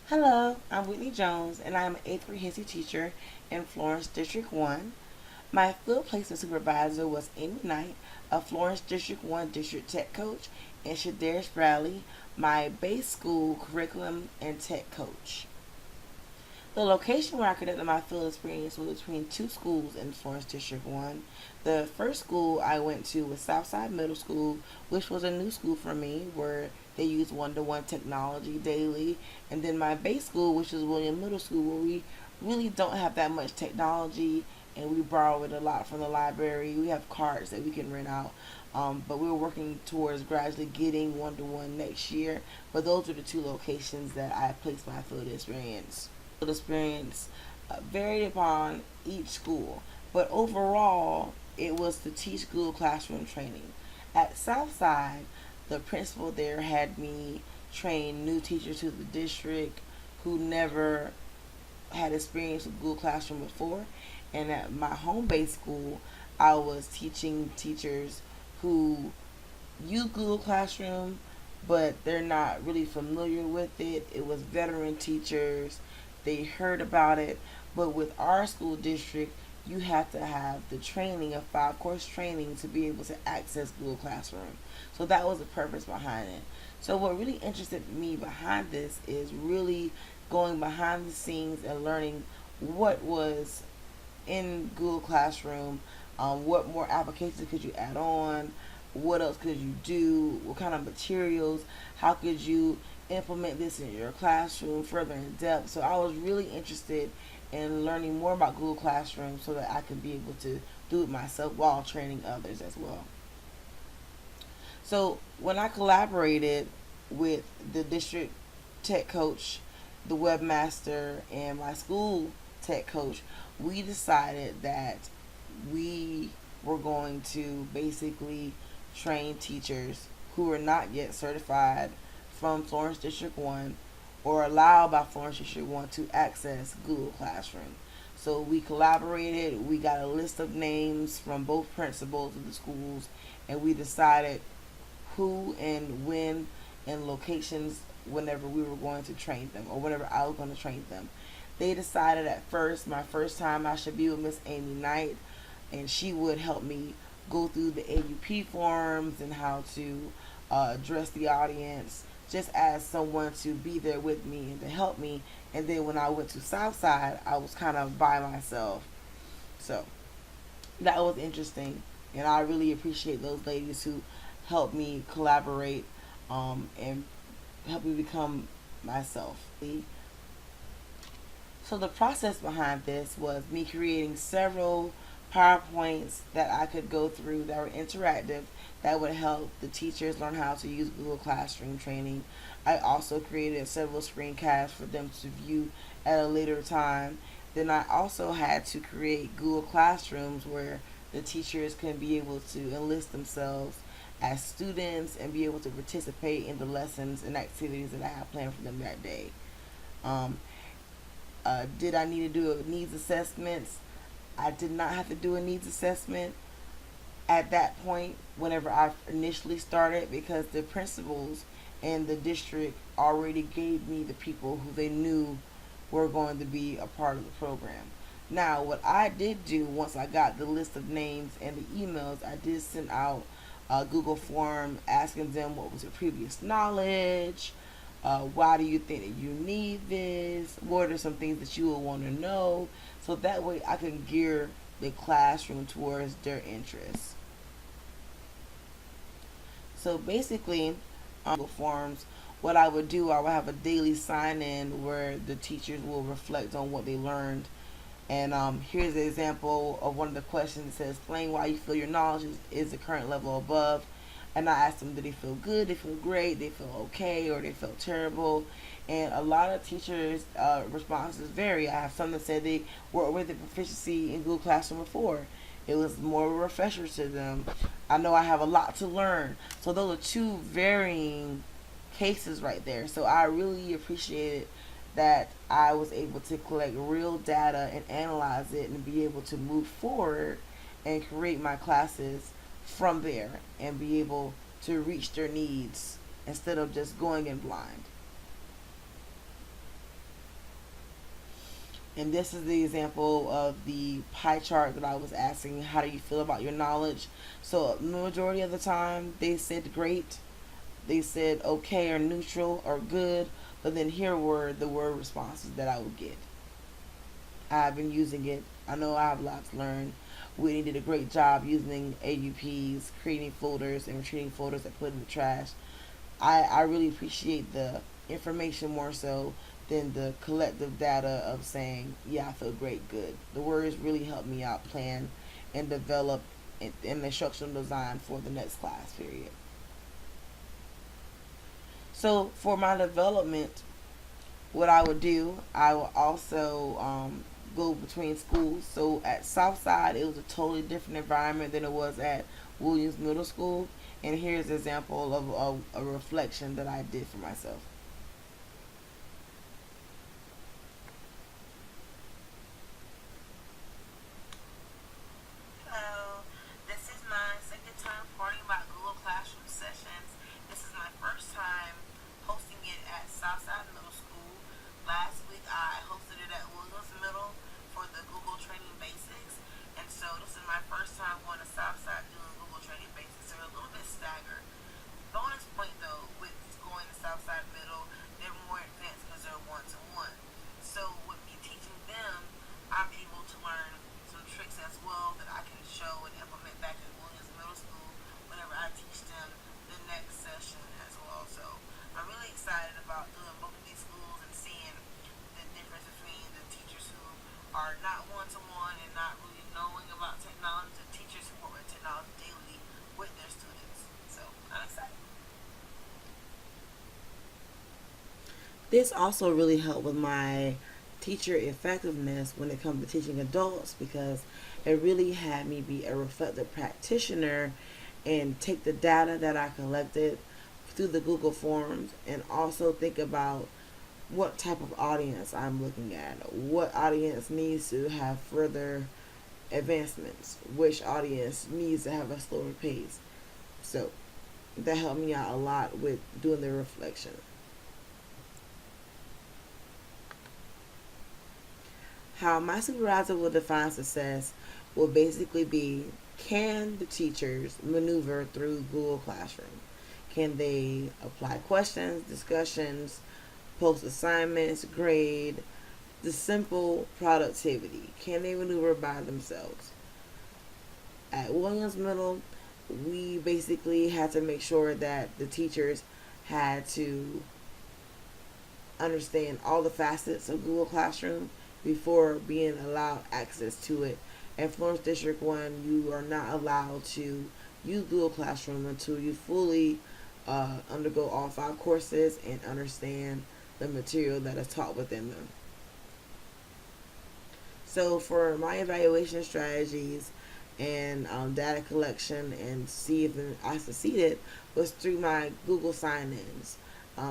Hello, I'm Whitney Jones, and I am an 8th grade history teacher in Florence District 1. My field placement supervisor was Amy Knight, a Florence District 1 district tech coach, and Shadaris Bradley, my base school curriculum and tech coach. The location where I conducted my field experience was between two schools in Florence District 1. The first school I went to was Southside Middle School, which was a new school for me where they use one-to-one technology daily. And then my base school, which is William Middle School, where we really don't have that much technology and we borrow it a lot from the library. We have cards that we can rent out. But we're working towards gradually getting one-to-one next year. But those are the two locations that I placed my field experience varied upon each school, but overall, it was to teach Google Classroom training. At Southside, the principal there had me train new teachers to the district who never had experience with Google Classroom before. And at my home based school, I was teaching teachers who use Google Classroom, but they're not really familiar with it. It was veteran teachers. They heard about it, but with our school district, you have to have the training, a 5 course training, to be able to access Google Classroom. So that was the purpose behind it. So what really interested me behind this is really going behind the scenes and learning what was in Google Classroom, what more applications could you add on, what else could you do, what kind of materials, how could you implement this in your classroom further in depth. So I was really interested in learning more about Google Classroom so that I could be able to do it myself while training others as well. So when I collaborated with the district tech coach, the webmaster, and my school tech coach, we decided that we were going to basically train teachers who were not yet certified from Florence District 1 or allowed by Florence District 1 to access Google Classroom. So we collaborated, we got a list of names from both principals of the schools, and we decided who and when and locations whenever we were going to train them or whenever I was going to train them. They decided at first, my first time, I should be with Miss Amy Knight, and she would help me go through the AUP forms and how to address the audience, just as someone to be there with me and to help me. And then when I went to Southside, I was kind of by myself. So that was interesting, and I really appreciate those ladies who helped me collaborate and help me become myself. So the process behind this was me creating several PowerPoints that I could go through that were interactive that would help the teachers learn how to use Google Classroom training. I also created several screencasts for them to view at a later time. Then I also had to create Google Classrooms where the teachers can be able to enlist themselves as students and be able to participate in the lessons and activities that I have planned for them that day. Um, did I need to do a needs assessments? I did not have to do a needs assessment at that point whenever I initially started because the principals and the district already gave me the people who they knew were going to be a part of the program. Now, what I did do once I got the list of names and the emails, I did send out a Google form asking them what was their previous knowledge, why do you think that you need this, what are some things that you will want to know, so that way I can gear the classroom towards their interests. So basically, Google Forms, what I would do, I would have a daily sign in where the teachers will reflect on what they learned. And here's an example of one of the questions. It says, explain why you feel your knowledge is the current level above. And I asked them, did they feel good, they feel great, they feel okay, or they feel terrible? And a lot of teachers' responses vary. I have some that said they were with the proficiency in Google Classroom before. It was more of a refresher to them. I know I have a lot to learn. So those are two varying cases right there. So I really appreciated that I was able to collect real data and analyze it and be able to move forward and create my classes from there and be able to reach their needs instead of just going in blind. And this is the example of the pie chart that I was asking, how do you feel about your knowledge? So the majority of the time they said great, they said okay or neutral or good, but then here were the word responses that I would get. I've been using it. I know I have lots to learn. Whitney did a great job using AUPs, creating folders and retrieving folders that put in the trash. I really appreciate the information more so than the collective data of saying, yeah, I feel great, good. The words really help me out plan and develop an instructional design for the next class period. So for my development, what I would do, I would also go between schools. So at Southside, it was a totally different environment than it was at Williams Middle School. And here's an example of a reflection that I did for myself. Hello, this is my second time recording about Google Classroom sessions. This is my first time hosting it at Southside Middle School. Last week I hosted it at Williams Middle for the Google Training Basics, and so this is my first time going to Southside doing Google Training Basics. So we're a little bit staggered. Bonus point though, with going to Southside Middle, they're more advanced because they're one to one. So with me teaching them, I'm able to learn some tricks as well that I can show and implement back in Williams Middle School whenever I teach them the next session as well. So I'm really excited about doing both of these schools and seeing the difference between the teachers who are not one to one and not really knowing about technology to teachers who work with technology daily with their students. So I'm excited. This also really helped with my teacher effectiveness when it comes to teaching adults because it really had me be a reflective practitioner and take the data that I collected through the Google Forms and also think about what type of audience I'm looking at, what audience needs to have further advancements, which audience needs to have a slower pace. So that helped me out a lot with doing the reflection. How my supervisor will define success will basically be, can the teachers maneuver through Google Classroom? Can they apply questions, discussions, post assignments, grade, the simple productivity? Can they maneuver by themselves? At Williams Middle, we basically had to make sure that the teachers had to understand all the facets of Google Classroom before being allowed access to it. At Florence District 1, you are not allowed to use Google Classroom until you fully undergo all 5 courses and understand the material that is taught within them. So for my evaluation strategies and data collection and see if I succeeded was through my Google sign-ins.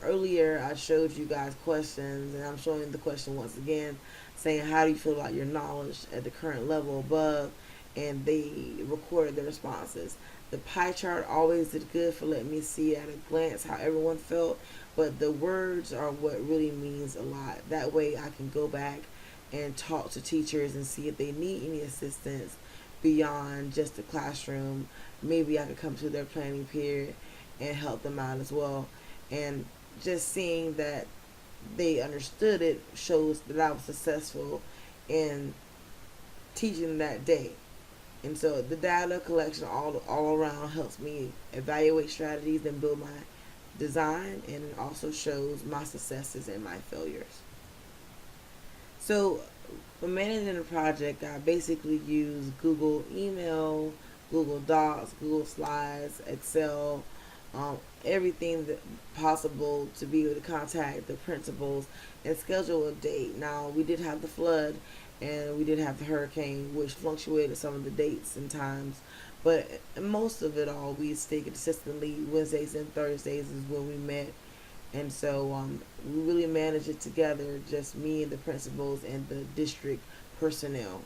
Earlier, I showed you guys questions, and I'm showing the question once again, saying how do you feel about your knowledge at the current level above, and they recorded the responses. The pie chart always did good for letting me see at a glance how everyone felt, but the words are what really means a lot. That way, I can go back and talk to teachers and see if they need any assistance beyond just the classroom. Maybe I could come to their planning period and help them out as well. And just seeing that they understood it shows that I was successful in teaching that day. And so the data collection all around helps me evaluate strategies and build my design, and it also shows my successes and my failures. So for managing the project, I basically use Google Email, Google Docs, Google Slides, Excel, everything that possible to be able to contact the principals and schedule a date. Now we did have the flood and we did have the hurricane, which fluctuated some of the dates and times, but most of it all we stayed consistently. Wednesdays and Thursdays is when we met, and so we really managed it together, just me and the principals and the district personnel.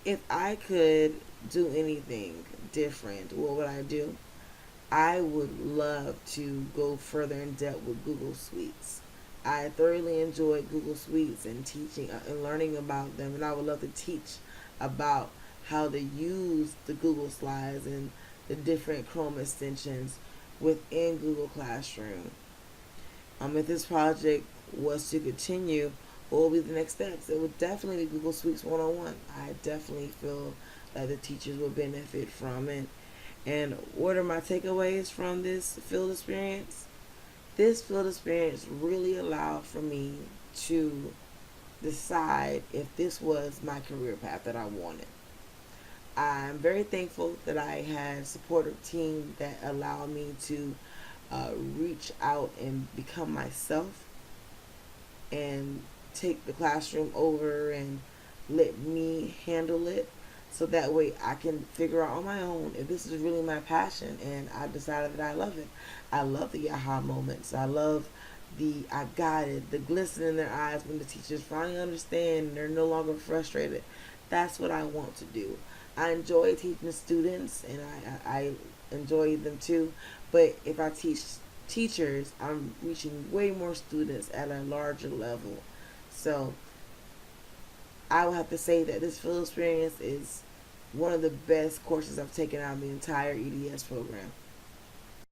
If I could do anything different, what would I do? I would love to go further in depth with Google Suites. I thoroughly enjoyed Google Suites and teaching and learning about them, and I would love to teach about how to use the Google Slides and the different Chrome extensions within Google Classroom. If this project was to continue, what will be the next steps? It would definitely be Google Suites 101. I definitely feel that the teachers will benefit from it. And what are my takeaways from this field experience? This field experience really allowed for me to decide if this was my career path that I wanted. I'm very thankful that I had a supportive team that allowed me to reach out and become myself and take the classroom over and let me handle it, so that way I can figure out on my own if this is really my passion. And I decided that I love it. I love the aha moments. I love the I got it, the glisten in their eyes when the teachers finally understand and they're no longer frustrated. That's what I want to do. I enjoy teaching students, and I enjoy them too. But if I teach teachers, I'm reaching way more students at a larger level. So I would have to say that this field experience is one of the best courses I've taken out of the entire EDS program.